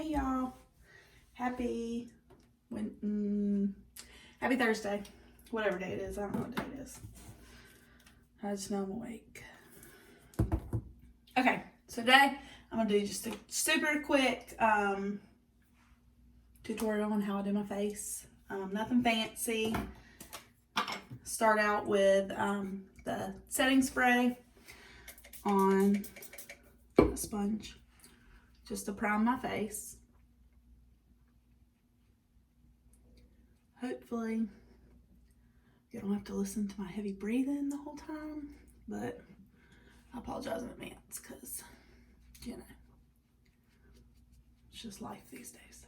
Hey y'all, happy happy Thursday, whatever day it is. I don't know what day it is. I just know I'm awake. Okay, so today I'm gonna do just a super quick tutorial on how I do my face. Nothing fancy. Start out with the setting spray on a sponge just to prime my face. Hopefully you don't have to listen to my heavy breathing the whole time, but I apologize in advance because, you know, it's just life these days.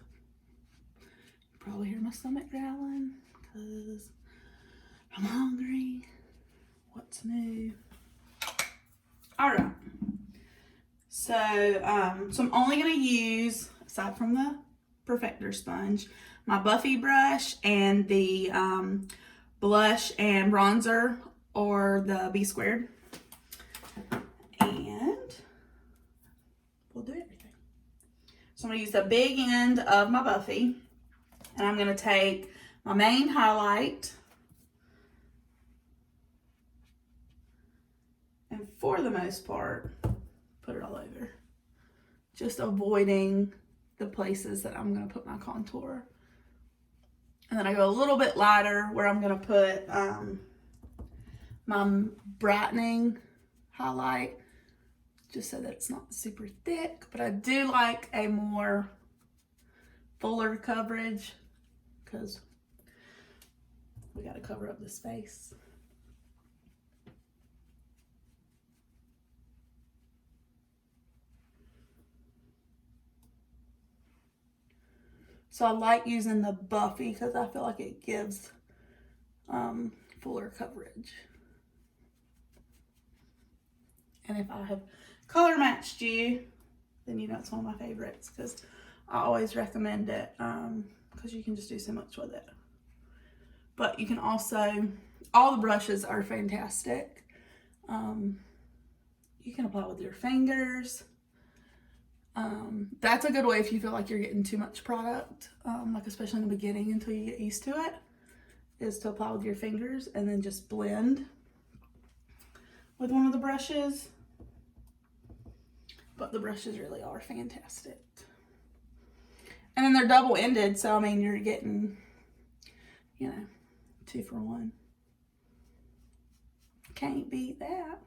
You probably hear my stomach growling because I'm hungry. What's new? All right. So I'm only going to use, aside from the Perfector sponge, my Buffy brush and the blush and bronzer, or the B Squared. And we'll do everything. So I'm going to use the big end of my Buffy, and I'm going to take my main highlight, and for the most part, put it all over. Just avoiding the places that I'm going to put my contour. And then I go a little bit lighter where I'm going to put my brightening highlight, just so that it's not super thick. But I do like a more fuller coverage because we got to cover up this face. So I like using the Buffy because I feel like it gives fuller coverage. And if I have color matched you, then you know it's one of my favorites because I always recommend it because you can just do so much with it. But you can also, all the brushes are fantastic. You can apply with your fingers. That's a good way if you feel like you're getting too much product, like especially in the beginning until you get used to it, is to apply with your fingers and then just blend with one of the brushes. But the brushes really are fantastic. And then they're double-ended, so I mean you're getting, you know, 2 for 1. Can't beat that.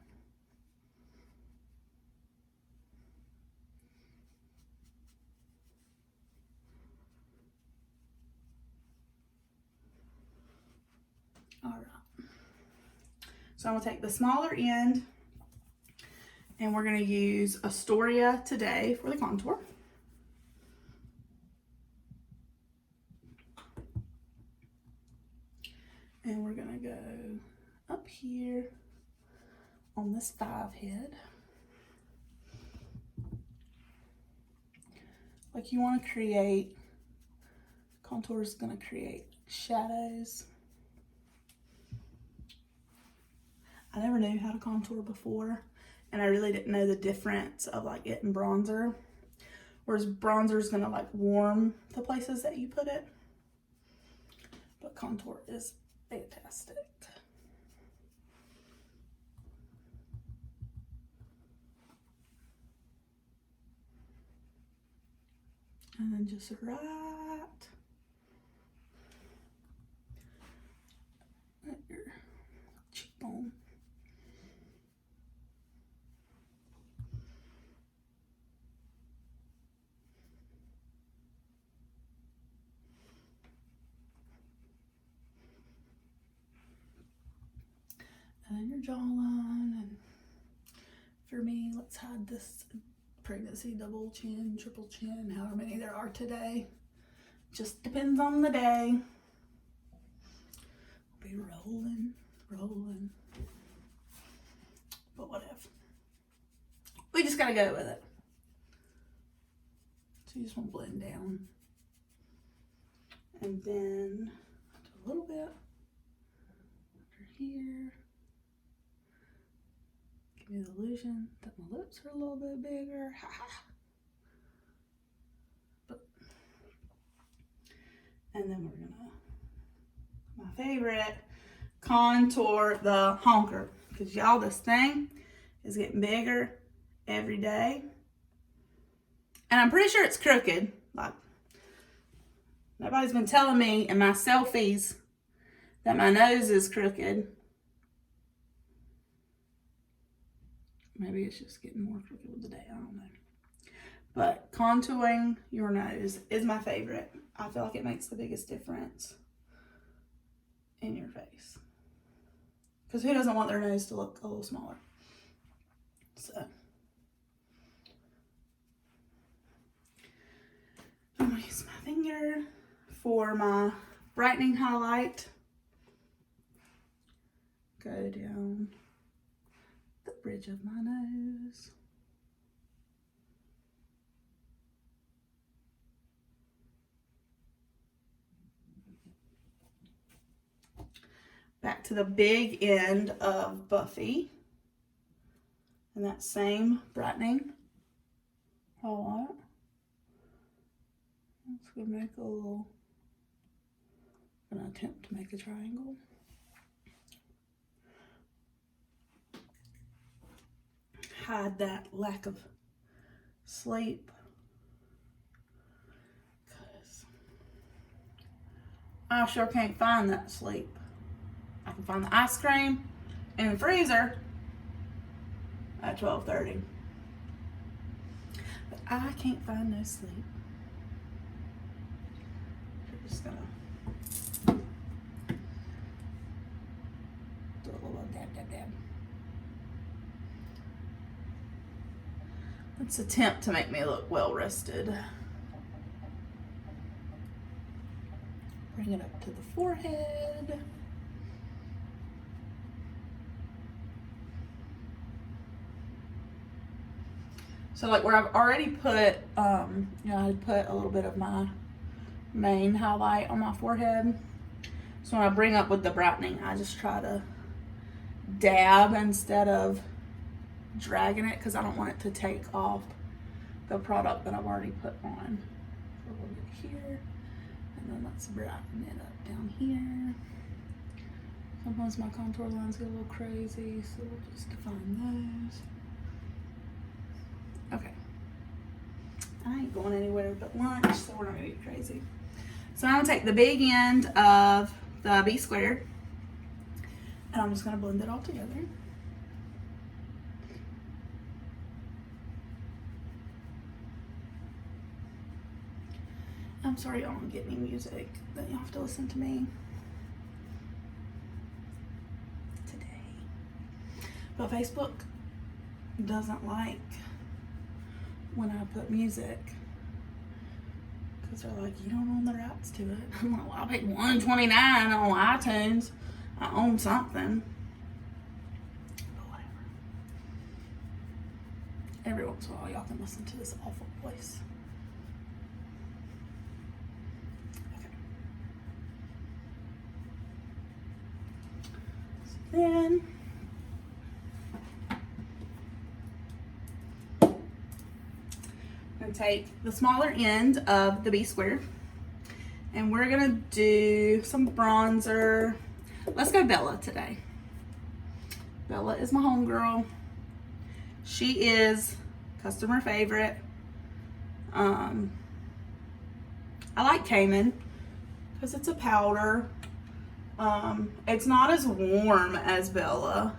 All right. So I'm gonna take the smaller end, and we're gonna use Astoria today for the contour. And we're gonna go up here on this 5 head. Like you wanna create, contour is gonna create shadows. I never knew how to contour before, and I really didn't know the difference of like it and bronzer. Whereas bronzer is gonna like warm the places that you put it, but contour is fantastic. And then just right at your cheekbone. And then your jawline, and for me, let's hide this pregnancy double chin, triple chin, however many there are today. Just depends on the day. Be rolling. But whatever. We just gotta go with it. So you just want to blend down. And then do a little bit under here. Give me the illusion that my lips are a little bit bigger. But And then we're gonna, my favorite, contour the honker. Because y'all, this thing is getting bigger every day. And I'm pretty sure it's crooked. Like, nobody's been telling me in my selfies that my nose is crooked. Maybe it's just getting more crooked with the day, I don't know. But contouring your nose is my favorite. I feel like it makes the biggest difference in your face. Because who doesn't want their nose to look a little smaller? So I'm going to use my finger for my brightening highlight. Go down the bridge of my nose. Back to the big end of Buffy. And that same brightening highlight. Let's go make a little, I'm gonna attempt to make a triangle. Hide that lack of sleep. Because I sure can't find that sleep. I can find the ice cream in the freezer at 12:30. But I can't find no sleep. I'm just gonna do a little dab, dab, dab. Let's attempt to make me look well rested. Bring it up to the forehead. So like where I've already put, I put a little bit of my main highlight on my forehead. So when I bring up with the brightening, I just try to dab instead of dragging it because I don't want it to take off the product that I've already put on. So a little bit here, and then let's brighten it up down here. Sometimes my contour lines get a little crazy, so we'll just define those. Okay, I ain't going anywhere but lunch, so we're not gonna get crazy. So I'm gonna take the big end of the B squared, and I'm just gonna blend it all together. I'm sorry y'all don't get any music, that you have to listen to me today. But Facebook doesn't like when I put music because they're like, you don't own the rights to it. I'm like, well, I paid $129 on iTunes. I own something. But whatever. Every once in a while, y'all can listen to this awful voice. Okay. So then take the smaller end of the B square and we're gonna do some bronzer. Let's go Bella today. Bella is my homegirl. She is customer favorite. I like Cayman because it's a powder. It's not as warm as Bella.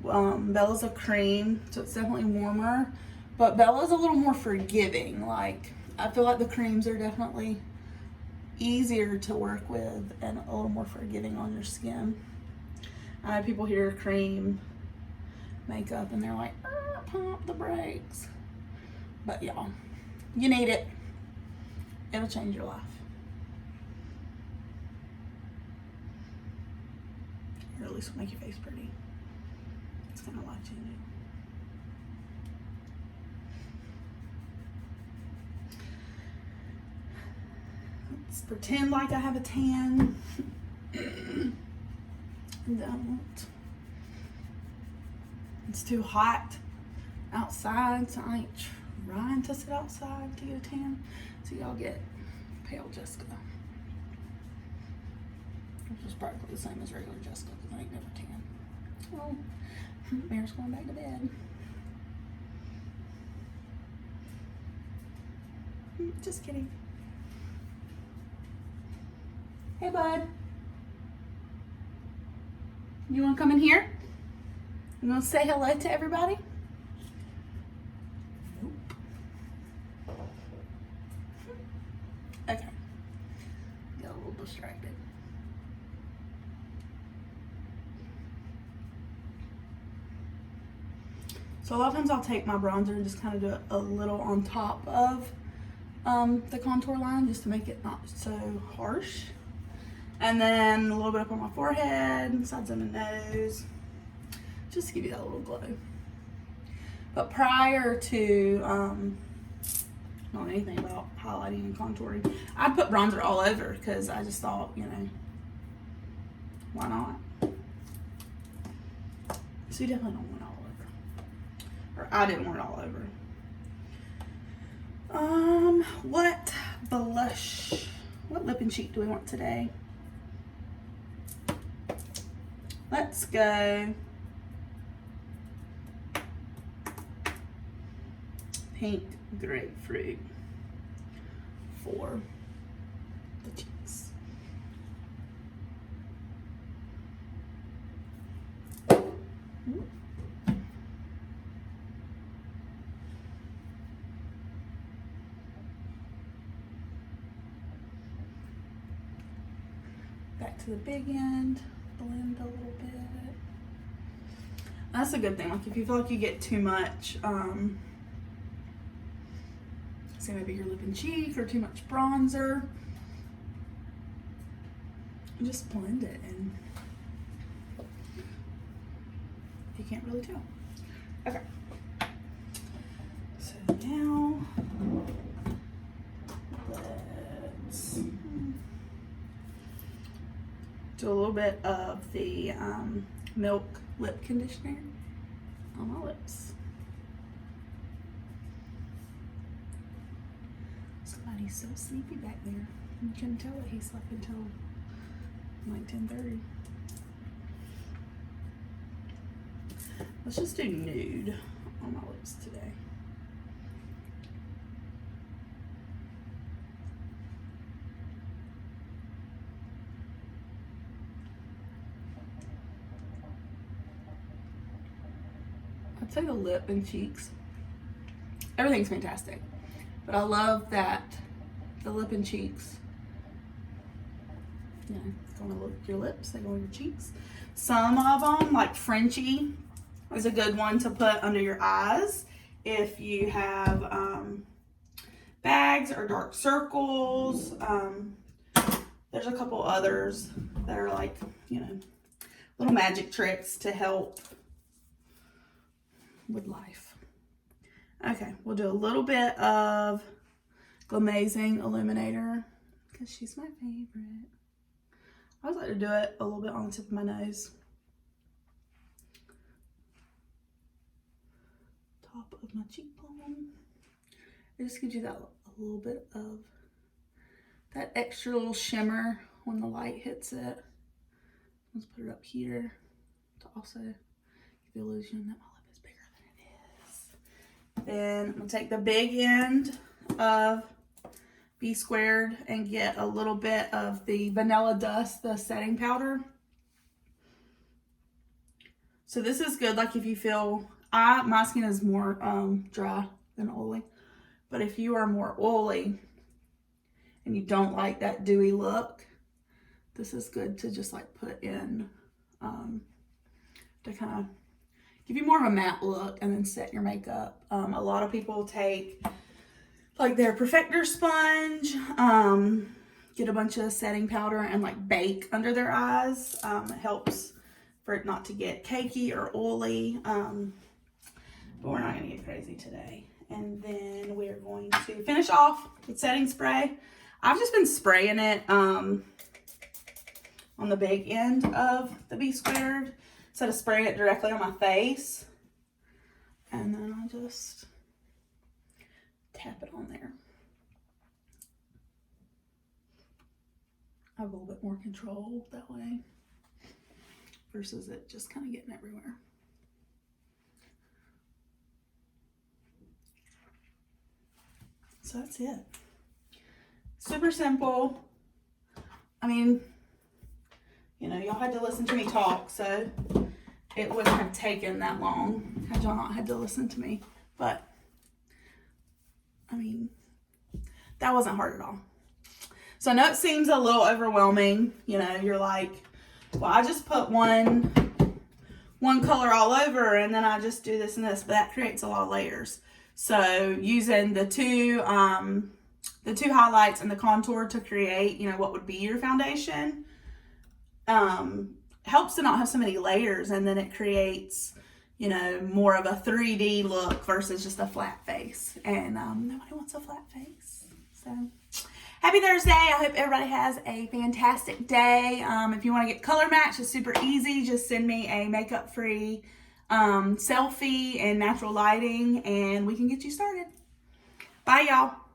Bella's a cream, so it's definitely warmer. But Bella's a little more forgiving. Like, I feel like the creams are definitely easier to work with and a little more forgiving on your skin. I know people hear cream makeup and they're like, pump the brakes. But y'all, you need it. It'll change your life. Or at least will make your face pretty. It's kind of life changing. Let's pretend like I have a tan. Don't. It's too hot outside, so I ain't trying to sit outside to get a tan. So y'all get pale Jessica. Which is practically the same as regular Jessica because I ain't never tan. Well, Mare's going back to bed. Just kidding. Hey, bud. You want to come in here? You want to say hello to everybody? Nope. Okay. Got a little distracted. So a lot of times I'll take my bronzer and just kind of do it a little on top of the contour line just to make it not so harsh. And then a little bit up on my forehead, sides of my nose, just to give you that little glow. But prior to knowing anything about highlighting and contouring, I'd put bronzer all over because I just thought, you know, why not? So you definitely don't want it all over. Or I didn't want it all over. What blush, what lip and cheek do we want today? Let's go pink grapefruit for the cheeks. Back to the big end, blend a little bit. That's a good thing. Like if you feel like you get too much, say maybe your lip and cheek or too much bronzer, just blend it and you can't really tell. Okay. So now let's do a little bit of the Milk lip conditioner on my lips. Somebody's so sleepy back there. You can tell that he slept until like 10:30. Let's just do nude on my lips today. I'd say the lip and cheeks, everything's fantastic, but I love that the lip and cheeks, you know, go on your lips, they go on your cheeks. Some of them, like Frenchie, is a good one to put under your eyes if you have bags or dark circles. There's a couple others that are like, you know, little magic tricks to help with life. Okay, we'll do a little bit of Glamazing Illuminator because she's my favorite. I always like to do it a little bit on the tip of my nose. Top of my cheekbone. It just gives you that a little bit of that extra little shimmer when the light hits it. Let's put it up here to also give the illusion that my lip is bigger than it is. Then I'm gonna take the big end of B Squared and get a little bit of the Vanilla Dust, the setting powder. So this is good, like if you feel, my skin is more dry than oily, but if you are more oily and you don't like that dewy look, this is good to just like put in to kind of give you more of a matte look and then set your makeup. A lot of people take like their perfector sponge, get a bunch of setting powder and like bake under their eyes. It helps for it not to get cakey or oily, but we're not gonna get crazy today. And then we're going to finish off with setting spray. I've just been spraying it on the big end of the B Squared instead of spraying it directly on my face. And then I just tap it on there. I have a little bit more control that way versus it just kind of getting everywhere. So that's it. Super simple. I mean, you know, y'all had to listen to me talk, so it wouldn't have taken that long had y'all not had to listen to me. But, I mean, that wasn't hard at all. So I know it seems a little overwhelming. You know, you're like, well, I just put one color all over and then I just do this and this, but that creates a lot of layers. So using the two highlights and the contour to create, you know, what would be your foundation, helps to not have so many layers, and then it creates, you know, more of a 3D look versus just a flat face. And nobody wants a flat face. So happy Thursday. I hope everybody has a fantastic day. If you want to get color match, it's super easy. Just send me a makeup-free selfie and natural lighting, and we can get you started. Bye, y'all.